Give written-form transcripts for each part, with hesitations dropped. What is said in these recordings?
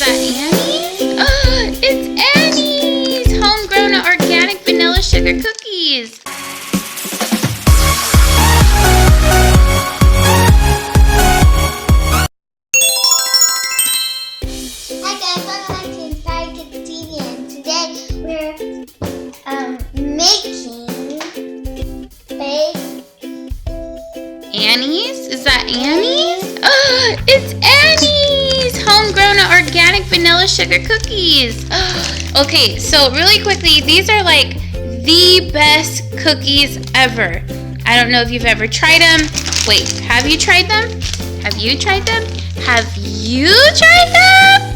that Annie's? Oh, it's Annie's! Homegrown organic vanilla sugar cookies. Hi guys, welcome back to InspiredKidsTv, and today we're making Annie's? Is that Annie's? Oh, it's Annie's! Homegrown organic vanilla sugar cookies. Okay, so really quickly, these are like the best cookies ever. I don't know if you've ever tried them. Wait, have you tried them? Have you tried them? Have you tried them?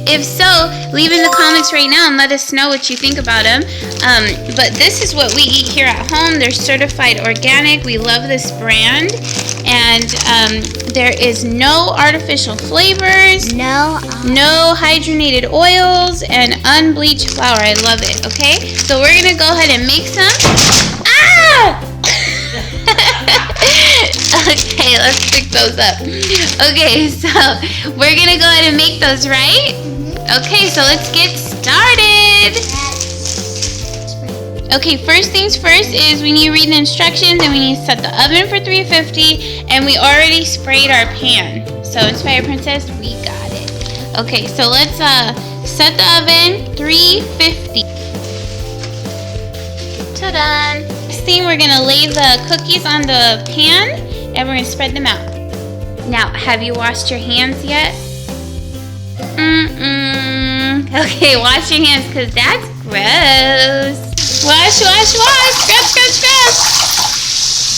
If so, leave in the comments right now and let us know what you think about them. But this is what we eat here at home. They're certified organic. We love this brand. And there is no artificial flavors. no Hydrogenated oils and unbleached flour. I love it, okay? So we're going to go ahead and make some. Ah! Okay, let's pick those up. Okay, so we're going to go ahead and make those, right? Okay, so let's get started. Okay, first things first is we need to read the instructions, and we need to set the oven for 350, and we already sprayed our pan. So Inspiredprincess, we got it. Okay, so let's set the oven 350. Ta-da! Next thing, we're gonna lay the cookies on the pan, and we're gonna spread them out. Now, have you washed your hands yet? Okay, wash your hands, because that's gross. Wash, wash, wash. Scrub, scrub,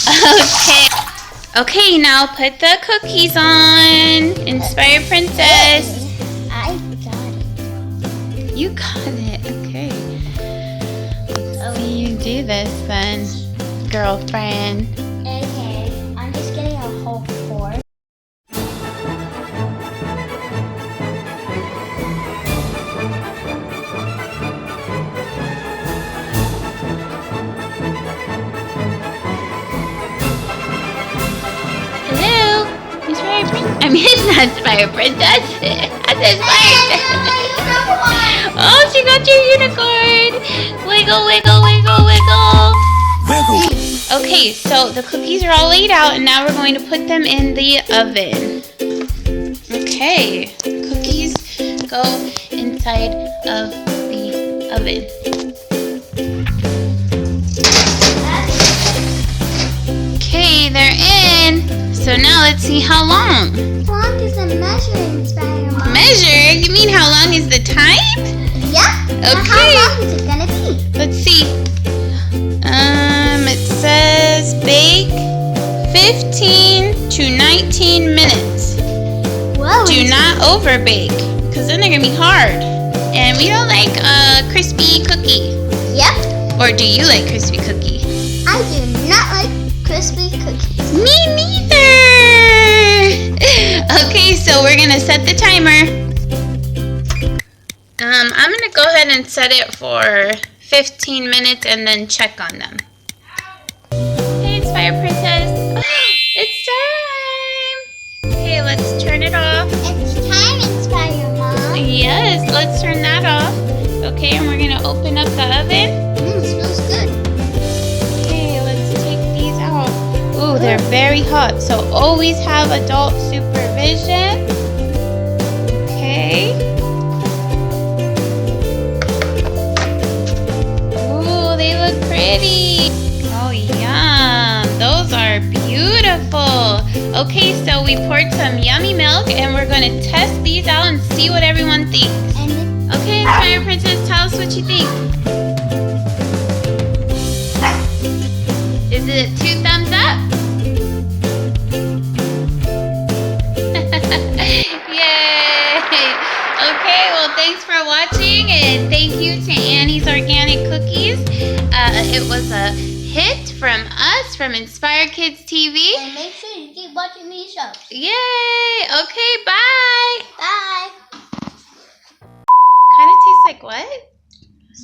scrub. Okay, now put the cookies on. Inspired Princess. I got it. You got it. Okay. Let's see you do this then, girlfriend. Okay, I'm just getting a whole fork. I mean, it's not Inspired Princess. That's Inspired. Oh, she got your unicorn. Wiggle, wiggle, wiggle, wiggle. Wiggle. Okay, so the cookies are all laid out, and now we're going to put them in the oven. Okay, cookies go inside of the oven. Okay, they're in. So now let's see how long. How long is the measuring, Inspiremom? Measure? You mean how long is the time? Yeah. Okay. How long is it gonna be? Let's see. It says bake 15 to 19 minutes. Whoa. Do not over bake, because then they're gonna be hard. And we don't like a crispy cookie. Yep. Or do you like crispy cookie? I do not like crispy cookies. Me neither. Okay, so we're gonna set the timer. I'm gonna go ahead and set it for 15 minutes and then check on them. Hey, Inspired Princess. It's time. Okay, let's turn it off. It's time, Inspiremom. Yes, let's turn that off. Okay, and we're gonna open up the oven. It smells good. Ooh, they're very hot, so always have adult supervision. Okay. Ooh, they look pretty. Oh, yum. Those are beautiful. Okay, so we poured some yummy milk, and we're going to test these out and see what everyone thinks. Okay, Inspired Princess, tell us what you think. Is it 2 thumbs up? Yay! Okay, well, thanks for watching, and thank you to Annie's Organic Cookies. It was a hit from us, from InspiredKidsTv. And make sure you keep watching these shows. Yay! Okay, bye! Bye. Kind of tastes like what?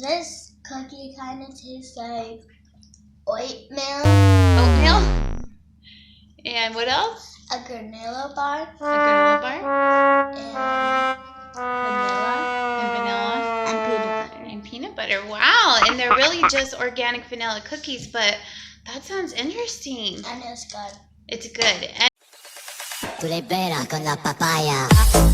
This cookie kind of tastes like oatmeal. Oatmeal? And what else? A granola bar. A granola bar? And vanilla. butter. Wow, and they're really just organic vanilla cookies, but that sounds interesting. And it's good. It's good. And Tu le vera con la papaya.